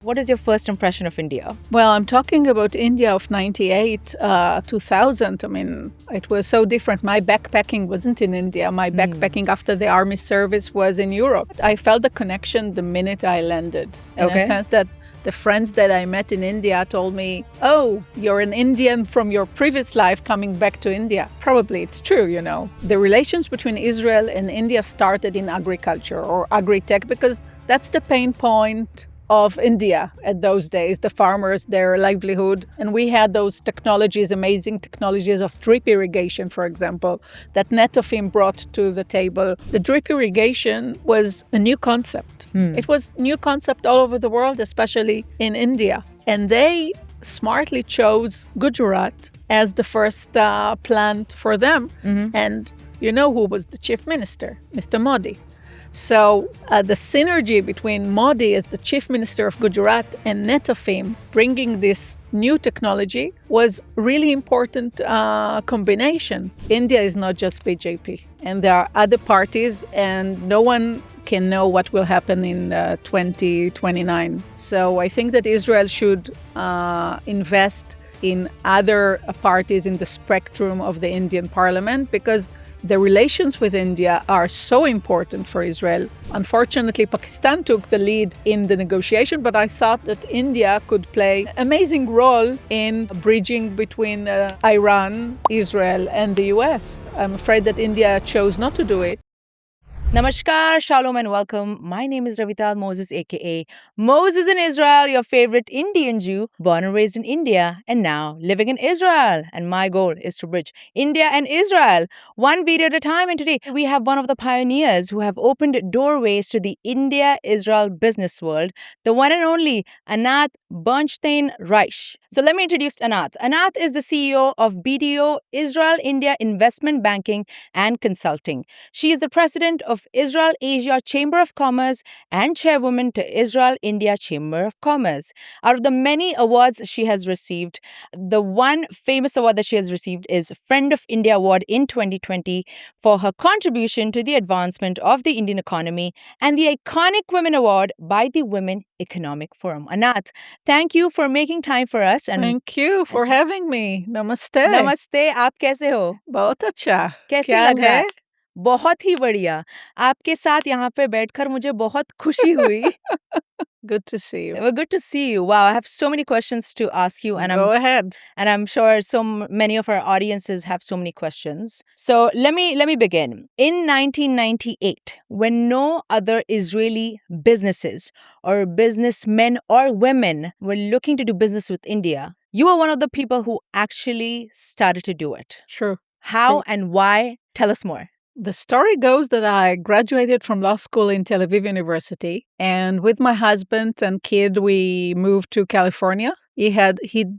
What is your first impression of India? Well, I'm talking about India of 98, 2000. I mean, it was so different. My backpacking wasn't in India. My backpacking after the army service was in Europe. I felt the connection the minute I landed. In a sense that the friends that I met in India told me, oh, you're an Indian from your previous life coming back to India. Probably it's true, you know. The relations between Israel and India started in agriculture or agri-tech because that's the pain point of India at those days, the farmers, their livelihood. And we had those technologies, amazing technologies of drip irrigation, for example, that Netafim brought to the table. The drip irrigation was a new concept. It was a new concept all over the world, especially in India. And they smartly chose Gujarat as the first plant for them. And you know who was the chief minister? Mr. Modi. So the synergy between Modi as the chief minister of Gujarat and Netafim bringing this new technology was really important combination. India is not just BJP, and there are other parties, and no one can know what will happen in 2029. So I think that Israel should invest in other parties in the spectrum of the Indian parliament because the relations with India are so important for Israel. Unfortunately, Pakistan took the lead in the negotiation, but I thought that India could play an amazing role in bridging between Iran, Israel, and the US. I'm afraid that India chose not to do it. Namaskar, Shalom and welcome. My name is Ravital Moses, aka Moses in Israel, your favorite Indian Jew, born and raised in India and now living in Israel. And my goal is to bridge India and Israel, one video at a time. And today we have one of the pioneers who have opened doorways to the India-Israel business world, the one and only Anat Bernstein-Reich. So let me introduce Anat. Anat is the CEO of BDO Israel India Investment Banking and Consulting. She is the president of Israel Asia Chamber of Commerce and chairwoman to Israel India Chamber of Commerce. Out of the many awards she has received, the one famous award that she has received is Friend of India Award in 2020 for her contribution to the advancement of the Indian economy, and the Iconic Women Award by the Women Economic Forum. Anat, thank you for making time for us. And Thank you for having me. Namaste. नमस्ते, आप कैसे हो? बहुत अच्छा. कैसे क्या लग रहा है? है? बहुत ही बढ़िया. आपके साथ यहाँ पे बैठकर मुझे बहुत खुशी हुई. Good to see you. Well, good to see you. Wow, I have so many questions to ask you, and Go ahead. I'm sure many of our audiences have so many questions. So let me begin. In 1998, when no other Israeli businesses or businessmen or women were looking to do business with India, you were one of the people who actually started to do it. Sure. How and why? Tell us more. The story goes that I graduated from law school in Tel Aviv University, and with my husband and kid, we moved to California. He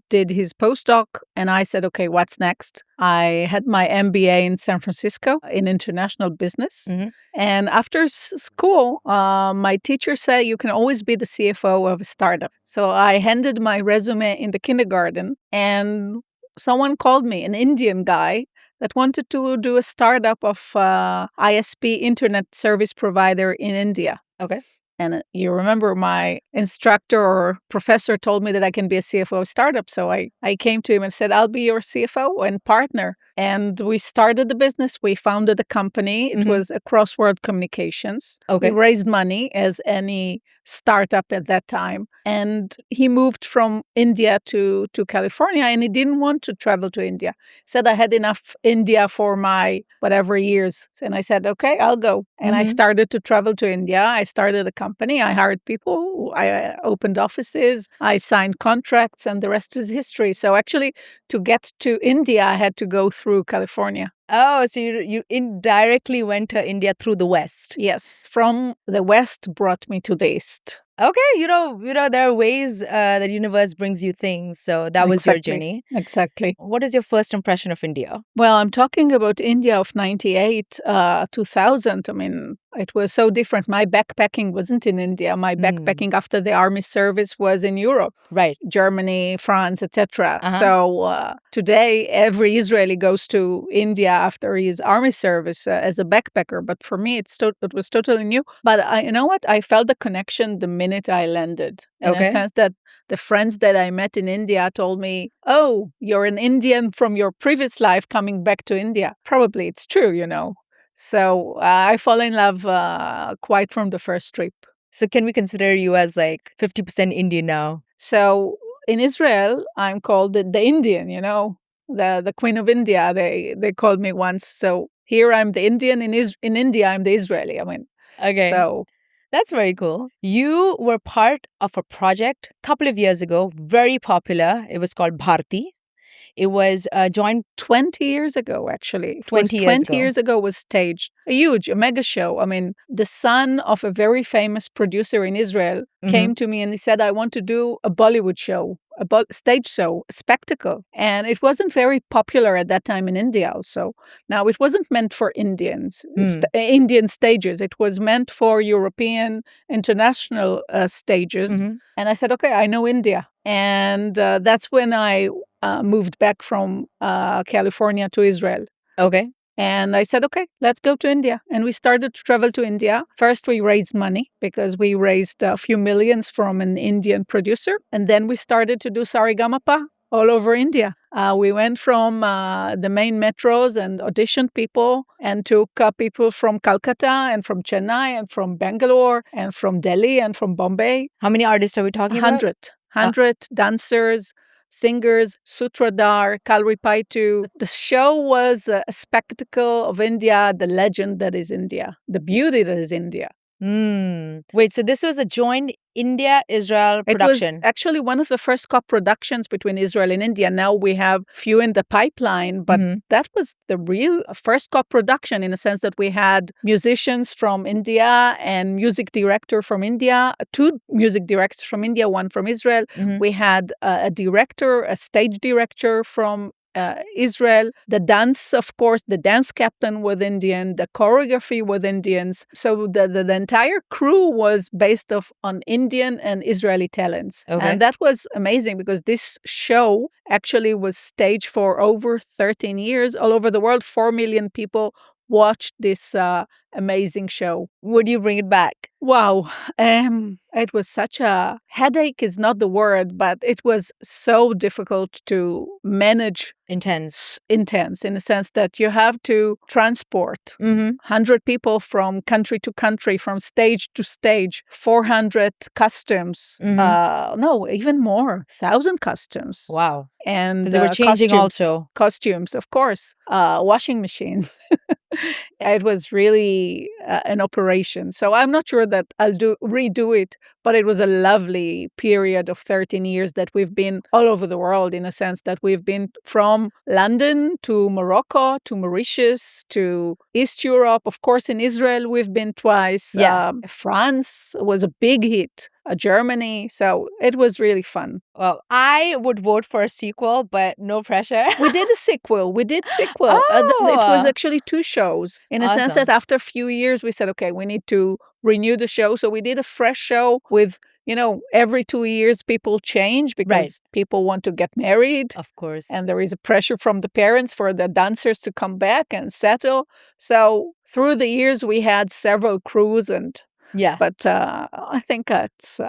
did his postdoc, and I said, okay, what's next? I had my MBA in San Francisco in international business. And after school, my teacher said, you can always be the CFO of a startup. So I handed my resume in the kindergarten, and someone called me, an Indian guy, that wanted to do a startup of ISP, internet service provider in India. Okay. And you remember my instructor or professor told me that I can be a CFO of a startup. So I came to him and said, I'll be your CFO and partner. And we started the business. We founded a company. It was a cross-word communications. Okay. We raised money as any startup at that time. And he moved from India to California, and he didn't want to travel to India. He said, I had enough India for my whatever years. And I said, okay, I'll go. And I started to travel to India. I started a company. I hired people. I opened offices. I signed contracts, and the rest is history. So actually, to get to India, I had to go through California. Oh, so you indirectly went to India through the West. Yes, from the West brought me to the East. Okay, you know, there are ways that the universe brings you things. So that was your journey. Exactly. What is your first impression of India? Well, I'm talking about India of 98, 2000. I mean, it was so different. My backpacking wasn't in India. My backpacking after the army service was in Europe. Right. Germany, France, etc. So today, every Israeli goes to India after his army service as a backpacker. But for me, it was totally new. But you know what? I felt the connection the minute I landed, in a Okay. sense that the friends that I met in India told me, "Oh, you're an Indian from your previous life coming back to India." Probably it's true, you know. So I fall in love quite from the first trip. So can we consider you as like 50% Indian now? So in Israel, I'm called the Indian, you know, the Queen of India. They called me once. So here I'm the Indian. In India, I'm the Israeli. I mean, Okay. so That's very cool. You were part of a project a couple of years ago, very popular. It was called Bharti. It was joined 20 years ago, actually. It was 20 years 20 ago. years ago was staged. A mega show. I mean, the son of a very famous producer in Israel came to me and he said, I want to do a Bollywood show, a stage show, a spectacle. And it wasn't very popular at that time in India also. Now, it wasn't meant for Indians, Indian stages. It was meant for European, international stages. And I said, okay, I know India. And that's when I moved back from California to Israel. Okay. And I said, okay, let's go to India. And we started to travel to India. First, we raised money because we raised a few millions from an Indian producer. And then we started to do Sarigamapa all over India. We went from the main metros and auditioned people and took people from Calcutta and from Chennai and from Bangalore and from Delhi and from Bombay. How many artists are we talking about? 100 dancers, singers, Sutradhar, Kalripaitu. The show was a spectacle of India, the legend that is India, the beauty that is India. Wait, so this was a joint India-Israel production? It was actually one of the first co-productions between Israel and India. Now we have few in the pipeline, but that was the real first co-production in the sense that we had musicians from India and music director from India, 2 music directors from India, 1 from Israel. We had a director, a stage director from Israel. The dance, of course, the dance captain was Indian, the choreography was Indians. So the entire crew was based on Indian and Israeli talents. Okay. And that was amazing because this show actually was staged for over 13 years all over the world. 4 million people watched this amazing show. Would you bring it back? Wow. It was such a headache is not the word, but it was so difficult to manage. Intense in the sense that you have to transport 100 people from country to country, from stage to stage, 400 customs. No, even more, 1,000 customs. Wow. And because they were changing costumes, of course, washing machines. It was really an operation. So I'm not sure that I'll redo it, but it was a lovely period of 13 years that we've been all over the world, in a sense that we've been from London to Morocco to Mauritius to East Europe. Of course, in Israel, we've been twice. Yeah. France was a big hit. Germany. So it was really fun. Well, I would vote for a sequel, but no pressure. We did a sequel. Oh. It was actually 2 shows. In a sense Awesome. that after a few years, we said, okay, we need to renew the show. So we did a fresh show with, every 2 years people change because people want to get married. Of course. And there is a pressure from the parents for the dancers to come back and settle. So through the years, we had several crews and yeah. But I think it's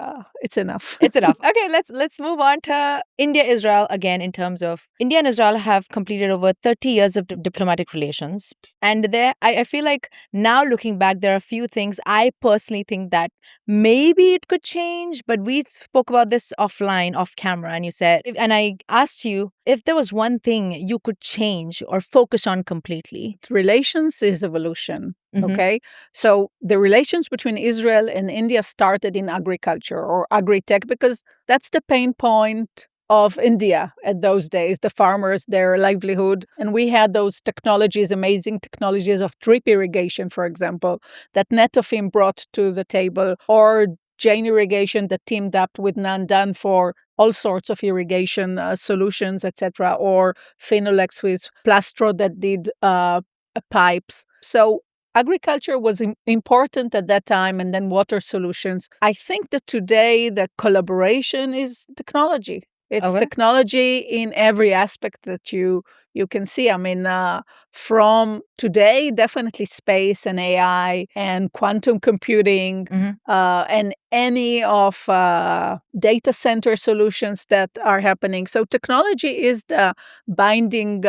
enough. It's enough. Okay, let's move on to India-Israel again in terms of India and Israel have completed over 30 years of diplomatic relations. And there, I feel like now looking back, there are a few things I personally think that maybe it could change, but we spoke about this offline, off camera, and you said, and I asked you if there was one thing you could change or focus on completely. Relations is evolution. Okay, so the relations between Israel and India started in agriculture or agri-tech because that's the pain point of India at those days, the farmers, their livelihood. And we had those technologies, amazing technologies of drip irrigation, for example, that Netafim brought to the table, or Jain irrigation that teamed up with Nandan for all sorts of irrigation solutions, etc., or Phenolex with Plastro that did pipes. So agriculture was important at that time, and then water solutions. I think that today the collaboration is technology. It's Okay. technology in every aspect that you can see. I mean, from today, definitely space and AI and quantum computing and any of data center solutions that are happening. So technology is the binding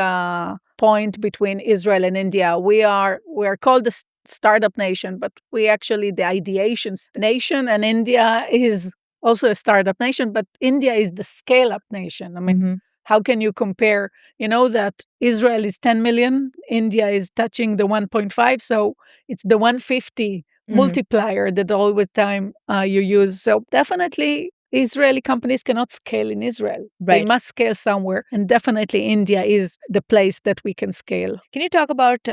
point between Israel and India. We're called the startup nation, but we actually the ideation nation, and India is also a startup nation, but India is the scale up nation. I mean, how can you compare? You know that Israel is 10 million, India is touching the 1.5, so it's the 150 multiplier that always time you use. So definitely Israeli companies cannot scale in Israel. They must scale somewhere. And definitely India is the place that we can scale. Can you talk about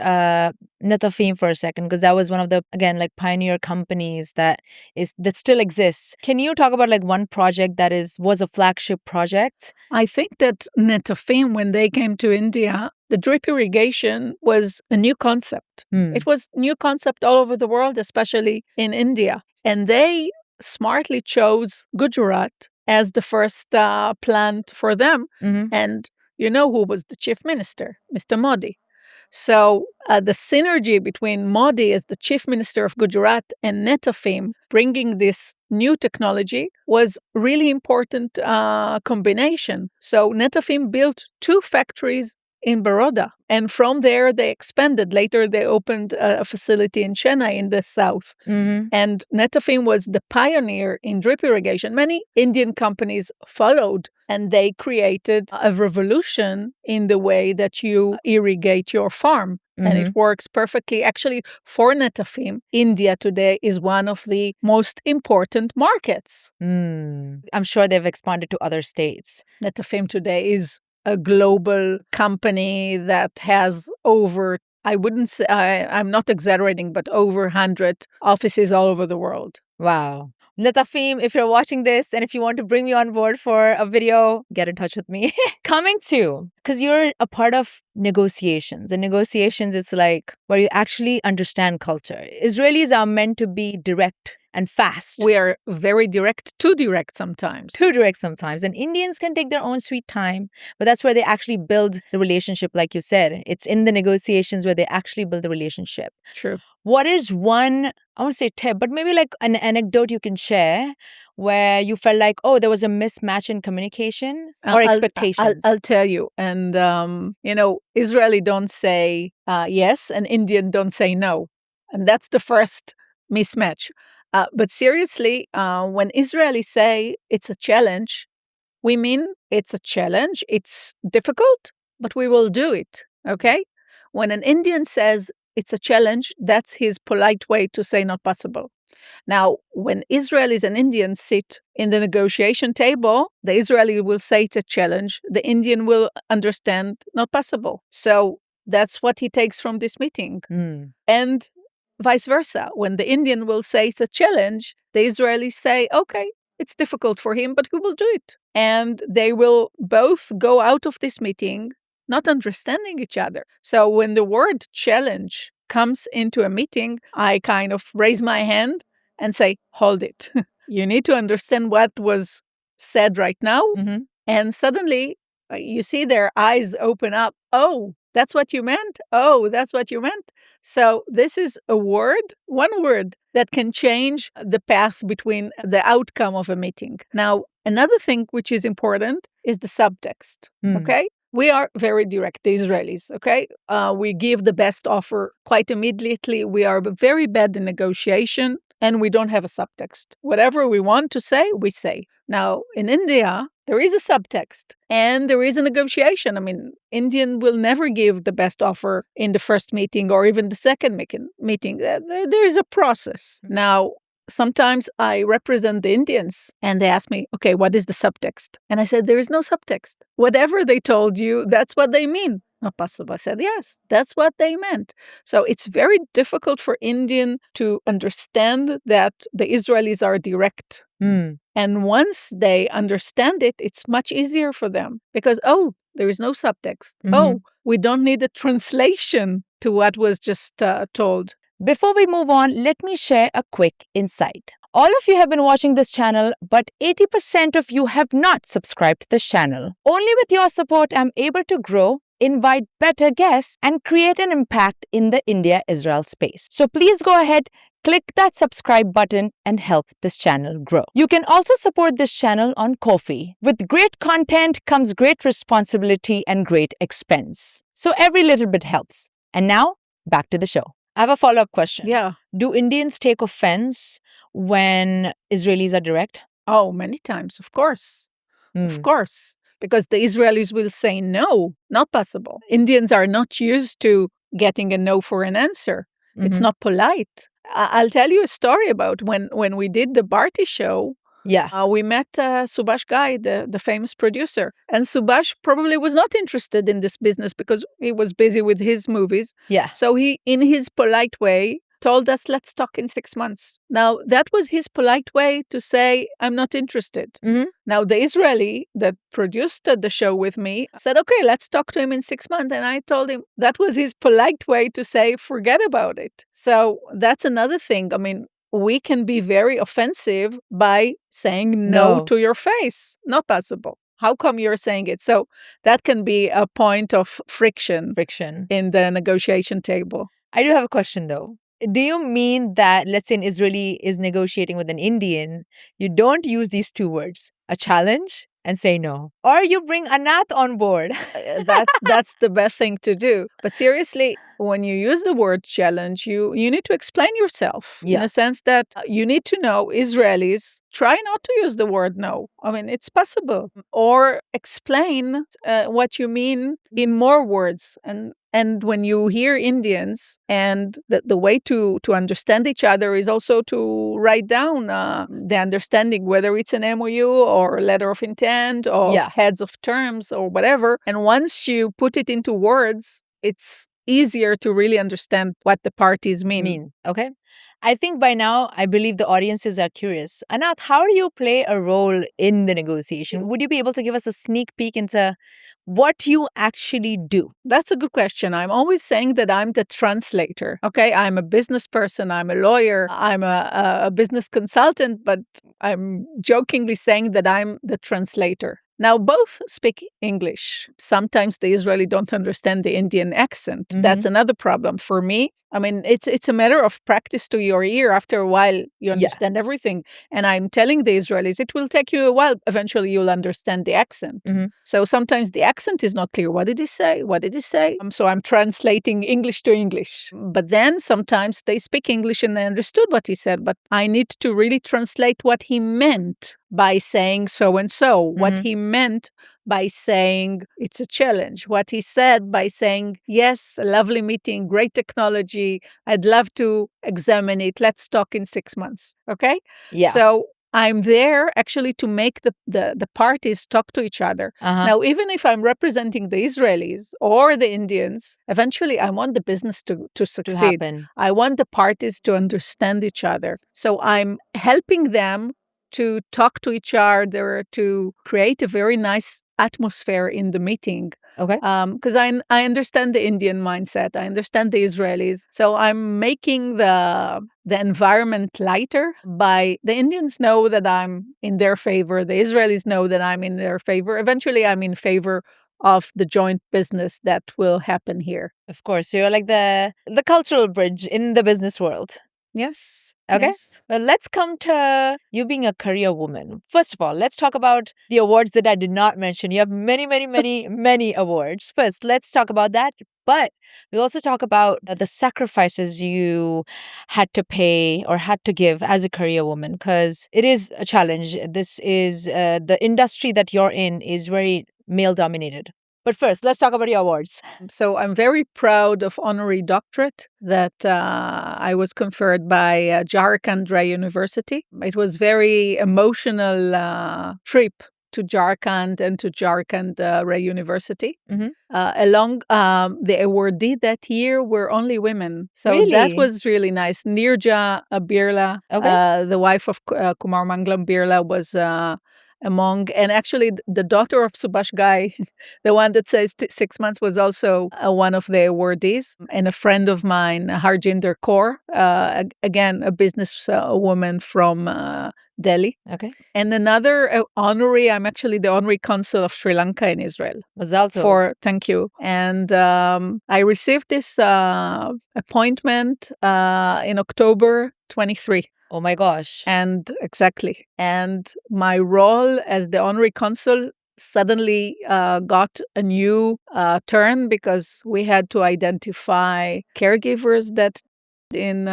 Netafim for a second? Because that was one of the, again, like pioneer companies that still exists. Can you talk about like one project that was a flagship project? I think that Netafim, when they came to India, the drip irrigation was a new concept. It was new concept all over the world, especially in India. And they smartly chose Gujarat as the first plant for them. And you know who was the chief minister? Mr. Modi. So the synergy between Modi as the chief minister of Gujarat and Netafim bringing this new technology was really important combination. So Netafim built 2 factories in Baroda. And from there, they expanded. Later, they opened a facility in Chennai in the south. And Netafim was the pioneer in drip irrigation. Many Indian companies followed, and they created a revolution in the way that you irrigate your farm. And it works perfectly. Actually, for Netafim, India today is one of the most important markets. I'm sure they've expanded to other states. Netafim today is a global company that has over, I wouldn't say, I'm not exaggerating, but over 100 offices all over the world. Wow. Netafim, if you're watching this and if you want to bring me on board for a video, get in touch with me. Coming to, because you're a part of negotiations. And negotiations is like where you actually understand culture. Israelis are meant to be direct and fast. We are very direct, too direct sometimes. Too direct sometimes. And Indians can take their own sweet time, but that's where they actually build the relationship, like you said. It's in the negotiations where they actually build the relationship. True. What is one, I won't say tip, but maybe like an anecdote you can share where you felt like, oh, there was a mismatch in communication or expectations? I'll tell you. And, you know, Israeli don't say yes and Indian don't say no. And that's the first mismatch. But seriously, when Israelis say it's a challenge, we mean it's a challenge. It's difficult, but we will do it. Okay? When an Indian says it's a challenge, that's his polite way to say not possible. Now, when Israelis and Indians sit in the negotiation table, the Israeli will say it's a challenge. The Indian will understand not possible. So that's what he takes from this meeting. And vice versa. When the Indian will say it's a challenge, the Israelis say, okay, it's difficult for him, but we will do it. And they will both go out of this meeting not understanding each other. So when the word challenge comes into a meeting, I kind of raise my hand and say, hold it. You need to understand what was said right now. And suddenly you see their eyes open up. Oh, that's what you meant? Oh, that's what you meant? So this is a word, one word, that can change the path between the outcome of a meeting. Now, another thing which is important is the subtext, okay? We are very direct, the Israelis, okay? We give the best offer quite immediately. We are very bad in negotiation, and we don't have a subtext. Whatever we want to say, we say. Now, in India, there is a subtext and there is a negotiation. I mean, Indian will never give the best offer in the first meeting or even the second meeting. There is a process. Now, sometimes I represent the Indians and they ask me, okay, what is the subtext? And I said, there is no subtext. Whatever they told you, that's what they mean. Not possible. I said, yes, that's what they meant. So it's very difficult for Indian to understand that the Israelis are direct. And once they understand it, it's much easier for them because, oh, there is no subtext. Oh, we don't need a translation to what was just told. Before we move on, let me share a quick insight. All of you have been watching this channel, but 80% of you have not subscribed to this channel. Only with your support, I'm able to grow, invite better guests, and create an impact in the India-Israel space. So please go ahead, click that subscribe button and help this channel grow. You can also support this channel on Ko-fi. With great content comes great responsibility and great expense. So every little bit helps. And now, back to the show. I have a follow-up question. Yeah. Do Indians take offense when Israelis are direct? Oh, many times, of course. Of course. Because the Israelis will say no, not possible. Indians are not used to getting a no for an answer. It's not polite. I'll tell you a story about when we did the Bharti show. Yeah. We met Subhash Ghai, the famous producer. And Subhash probably was not interested in this business because he was busy with his movies. Yeah. So he, in his polite way, told us, let's talk in 6 months. Now, that was his polite way to say, I'm not interested. Now, the Israeli that produced the show with me said, okay, let's talk to him in 6 months. And I told him that was his polite way to say, forget about it. So that's another thing. I mean, we can be very offensive by saying no to your face. Not possible. How come you're saying it? So that can be a point of friction in the negotiation table. I do have a question, though. Do you mean that, let's say an Israeli is negotiating with an Indian, you don't use these two words, a challenge and say no? Or you bring Anat on board? That's the best thing to do. But seriously, when you use the word challenge, you need to explain yourself in a sense that you need to know Israelis try not to use the word no. I mean, it's possible. Or explain what you mean in more words. And when you hear Indians, and the way to understand each other is also to write down the understanding, whether it's an MOU or letter of intent or heads of terms or whatever. And once you put it into words, it's easier to really understand what the parties mean. Okay. I think by now, I believe the audiences are curious. Anat, how do you play a role in the negotiation? Would you be able to give us a sneak peek into what you actually do? That's a good question. I'm always saying that I'm the translator. Okay, I'm a business person, I'm a lawyer, I'm a business consultant, but I'm jokingly saying that I'm the translator. Now, both speak English. Sometimes the Israeli don't understand the Indian accent. That's another problem for me. I mean, it's a matter of practice to your ear. After a while, you understand everything. And I'm telling the Israelis, it will take you a while. Eventually, you'll understand the accent. So sometimes the accent is not clear. What did he say? What did he say? So I'm translating English to English. But then sometimes they speak English and they understood what he said. But I need to really translate what he meant by saying so and so, what he meant by saying it's a challenge, what he said by saying, yes, a lovely meeting, great technology, I'd love to examine it, let's talk in 6 months, okay? Yeah. So I'm there actually to make the parties talk to each other. Now, even if I'm representing the Israelis or the Indians, eventually I want the business to succeed. I want the parties to understand each other. So I'm helping them to talk to each other, to create a very nice atmosphere in the meeting. Okay. Because I understand the Indian mindset. I understand the Israelis. So I'm making the environment lighter by the Indians know that I'm in their favor. The Israelis know that I'm in their favor. Eventually, I'm in favor of the joint business that will happen here. Of course. So you're like the cultural bridge in the business world. Yes. Okay. Yes. Well, let's come to you being a career woman. First of all, let's talk about the awards that I did not mention. You have many, many, many, many awards. First, let's talk about that. But we'll also talk about the sacrifices you had to pay or had to give as a career woman, because it is a challenge. This is the industry that you're in is very male dominated. But first, let's talk about your awards. So I'm very proud of honorary doctorate that I was conferred by Jharkhand Ray University. It was very emotional trip to Jharkhand and to Jharkhand Ray University. Along the awardee that year were only women. So that was really nice. Nirja Birla, the wife of Kumar Mangalam Birla, was and actually the daughter of Subhash Ghai, the one that says 6 months, was also one of the awardees, and a friend of mine, Harjinder Kaur, again, a business woman from Delhi. Okay. And another honorary, I'm actually the honorary consul of Sri Lanka in Israel. Mazal tov. Thank you. And I received this appointment in October 23. Oh my gosh. And exactly. And my role as the honorary consul suddenly got a new turn because we had to identify caregivers that in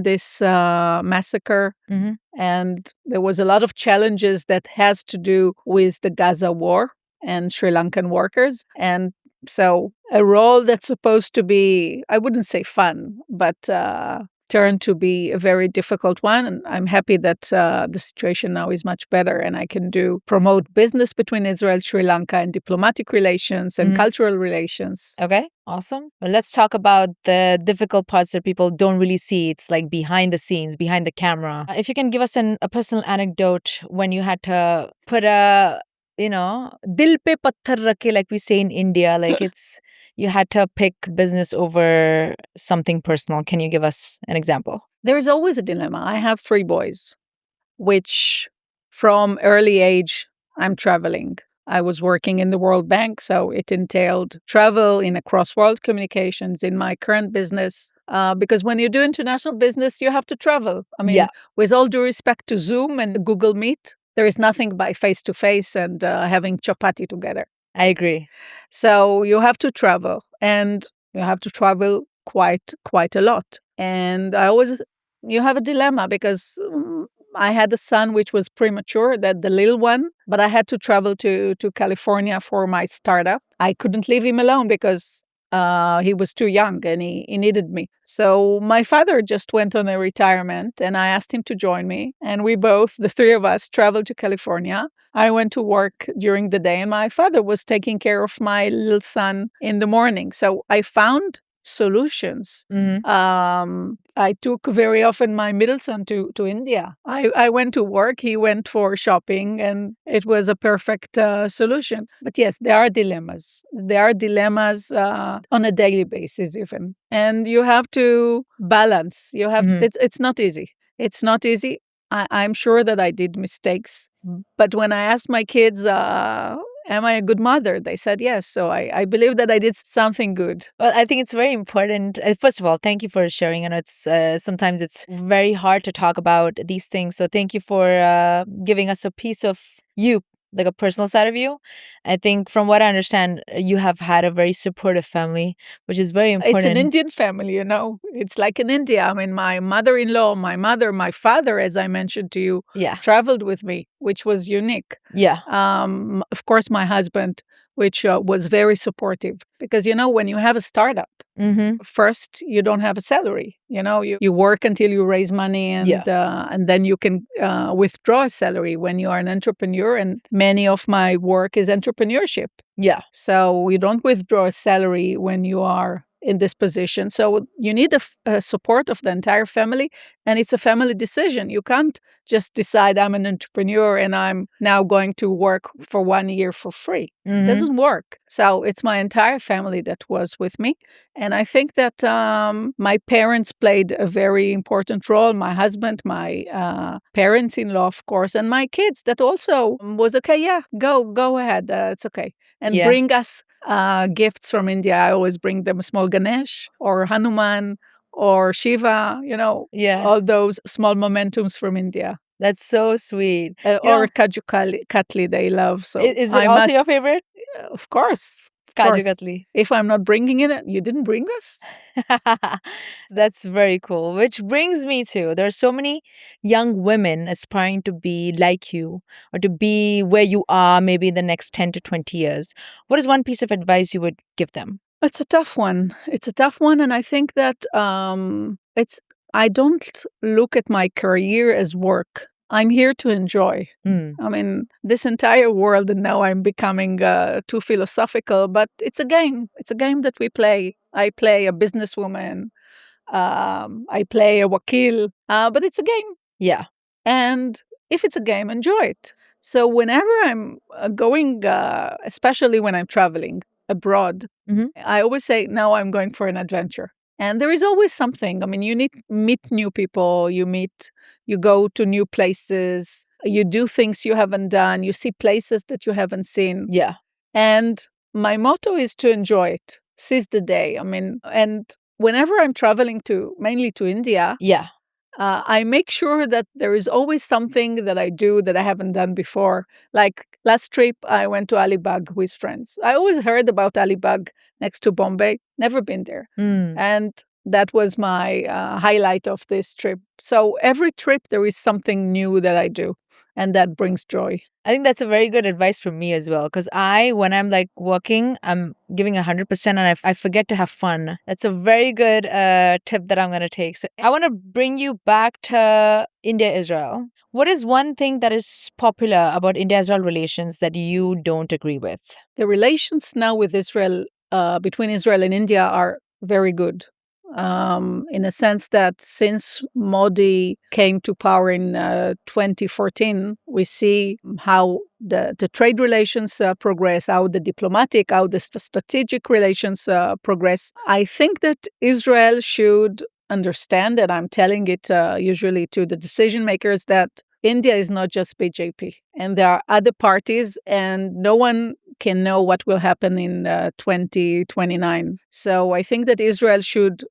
this massacre. Mm-hmm. And there was a lot of challenges that has to do with the Gaza war and Sri Lankan workers. And so a role that's supposed to be, I wouldn't say fun, but turned to be a very difficult one. And I'm happy that the situation now is much better and I can promote business between Israel, Sri Lanka, and diplomatic relations and cultural relations. Okay, awesome. Well, let's talk about the difficult parts that people don't really see. It's like behind the scenes, behind the camera. If you can give us a personal anecdote when you had to put a, dil pe patthar rakhe, like we say in India, like you had to pick business over something personal. Can you give us an example? There's always a dilemma. I have 3 boys, which from early age, I'm traveling. I was working in the World Bank, so it entailed travel in across-world communications in my current business. Because when you do international business, you have to travel. I mean, with all due respect to Zoom and Google Meet, there is nothing by face-to-face and having chapati together. I agree. So you have to travel, and you have to travel quite a lot. And you have a dilemma because I had a son which was premature, the little one, but I had to travel to California for my startup. I couldn't leave him alone because he was too young and he needed me. So my father just went on a retirement and I asked him to join me. And we both, the 3 of us, traveled to California. I went to work during the day and my father was taking care of my little son in the morning. So I found solutions. I took very often my middle son to India. I went to work, he went for shopping, and it was a perfect solution. But yes, there are dilemmas. There are dilemmas on a daily basis even. And you have to balance. You have it's not easy. It's not easy. I'm sure that I did mistakes. But when I asked my kids, am I a good mother? They said yes. So I believe that I did something good. Well, I think it's very important. First of all, thank you for sharing. I know it's sometimes it's very hard to talk about these things. So thank you for giving us a piece of you, like a personal side of you. I think from what I understand, you have had a very supportive family, which is very important. It's an Indian family, It's like in India. I mean, my mother-in-law, my mother, my father, as I mentioned to you, traveled with me, which was unique. Yeah. Of course, my husband, which was very supportive. Because, when you have a startup, first, you don't have a salary. You work until you raise money and then you can withdraw a salary when you are an entrepreneur. And many of my work is entrepreneurship. Yeah. So you don't withdraw a salary when you are in this position. So you need a support of the entire family, and it's a family decision. You can't just decide I'm an entrepreneur and I'm now going to work for 1 year for free. It doesn't work. So it's my entire family that was with me. And I think that my parents played a very important role. My husband, my parents-in-law, of course, and my kids that also was okay. Yeah, go ahead. It's okay. And bring us gifts from India. I always bring them a small Ganesh or Hanuman or Shiva, all those small momentums from India. That's so sweet. Or Kaju Katli they love. So is it also your favorite? Of course. Kaju Katli. If I'm not bringing it, you didn't bring us? That's very cool. Which brings me to, there are so many young women aspiring to be like you or to be where you are maybe in the next 10 to 20 years. What is one piece of advice you would give them? It's a tough one. And I think that I don't look at my career as work. I'm here to enjoy. I mean, this entire world, and now I'm becoming too philosophical, but it's a game. It's a game that we play. I play a businesswoman. I play a wakil, but it's a game. Yeah. And if it's a game, enjoy it. So whenever I'm going, especially when I'm traveling abroad, I always say, now I'm going for an adventure. And there is always something. I mean, you need meet new people, you go to new places, you do things you haven't done, you see places that you haven't seen. Yeah. And my motto is to enjoy it, seize the day. I mean, and whenever I'm traveling mainly to India, Yeah. I make sure that there is always something that I do that I haven't done before. Like last trip, I went to Alibag with friends. I always heard about Alibag next to Bombay, never been there. And that was my highlight of this trip. So every trip, there is something new that I do, and that brings joy. I think that's a very good advice from me as well. Because when I'm like working, I'm giving 100% and I forget to have fun. That's a very good tip that I'm going to take. So I want to bring you back to India Israel. What is one thing that is popular about India Israel relations that you don't agree with? The relations now with Israel, between Israel and India, are very good. In a sense that since Modi came to power in 2014, we see how the trade relations progress, how the diplomatic, how the strategic relations progress. I think that Israel should understand, and I'm telling it usually to the decision makers, that India is not just BJP, and there are other parties, and no one can know what will happen in 2029. So I think that Israel should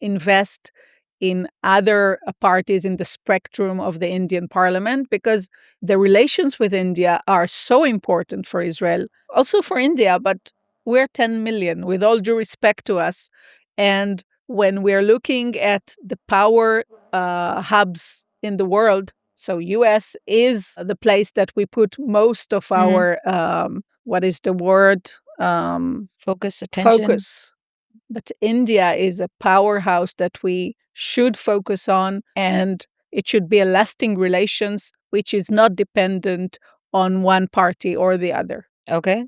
invest in other parties in the spectrum of the Indian parliament, because the relations with India are so important for Israel, also for India, but we're 10 million, with all due respect to us. And when we're looking at the power hubs in the world, so US is the place that we put most of our, what is the word? Focus, attention. Focus. But India is a powerhouse that we should focus on, and it should be a lasting relations which is not dependent on one party or the other. Okay.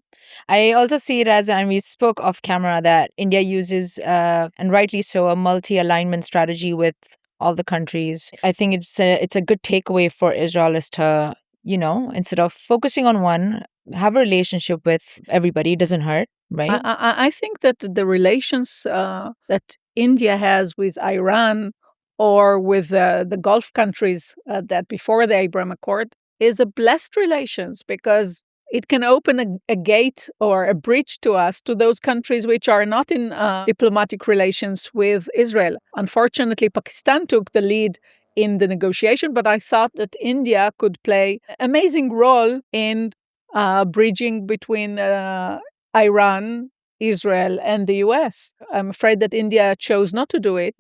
I also see it as, and we spoke off camera, that India uses, and rightly so, a multi-alignment strategy with all the countries. I think it's a good takeaway for Israel is to, instead of focusing on one, have a relationship with everybody. It doesn't hurt, right? I think that the relations that India has with Iran or with the Gulf countries that before the Abraham Accord is a blessed relations, because it can open a gate or a bridge to us, to those countries which are not in diplomatic relations with Israel. Unfortunately, Pakistan took the lead in the negotiation, but I thought that India could play an amazing role in bridging between Iran, Israel, and the US. I'm afraid that India chose not to do it,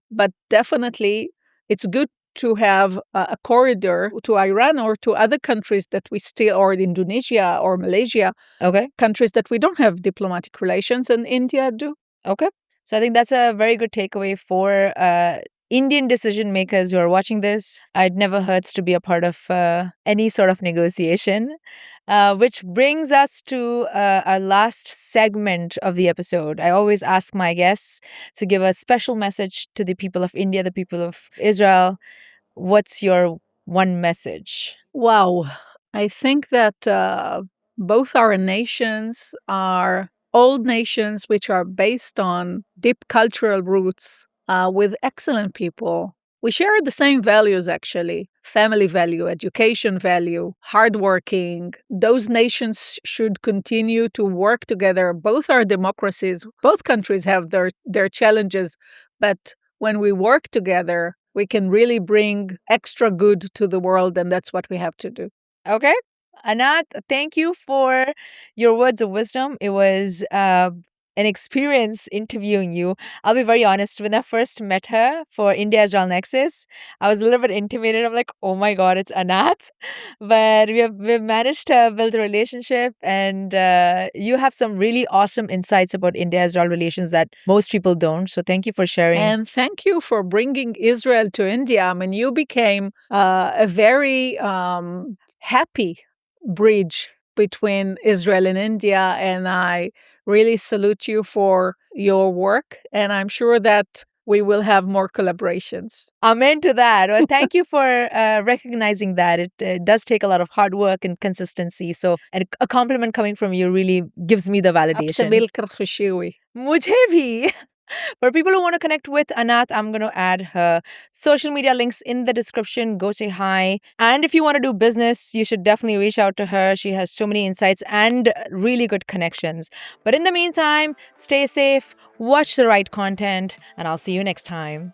but definitely it's good to have a corridor to Iran or to other countries that we still, or Indonesia or Malaysia, countries that we don't have diplomatic relations, and India do. Okay. So I think that's a very good takeaway for Indian decision makers who are watching this. It never hurts to be a part of any sort of negotiation. Which brings us to our last segment of the episode. I always ask my guests to give a special message to the people of India, the people of Israel. What's your one message? Wow. I think that both our nations are old nations which are based on deep cultural roots with excellent people. We share the same values, actually: family value, education value, hardworking. Those nations should continue to work together. Both are democracies. Both countries have their challenges. But when we work together, we can really bring extra good to the world, and that's what we have to do. Okay. Anat, thank you for your words of wisdom. It was an experience interviewing you. I'll be very honest. When I first met her for India Israel Nexus, I was a little bit intimidated. I'm like, oh my God, it's Anat. But we've managed to build a relationship, and you have some really awesome insights about India Israel relations that most people don't. So thank you for sharing. And thank you for bringing Israel to India. I mean, you became a very happy bridge between Israel and India, and I really salute you for your work. And I'm sure that we will have more collaborations. Amen to that. Well, thank you for recognizing that. It does take a lot of hard work and consistency. So a compliment coming from you really gives me the validation. मुझे भी. For people who want to connect with Anat, I'm going to add her social media links in the description. Go say hi. And if you want to do business, you should definitely reach out to her. She has so many insights and really good connections. But in the meantime, stay safe, watch the right content, and I'll see you next time.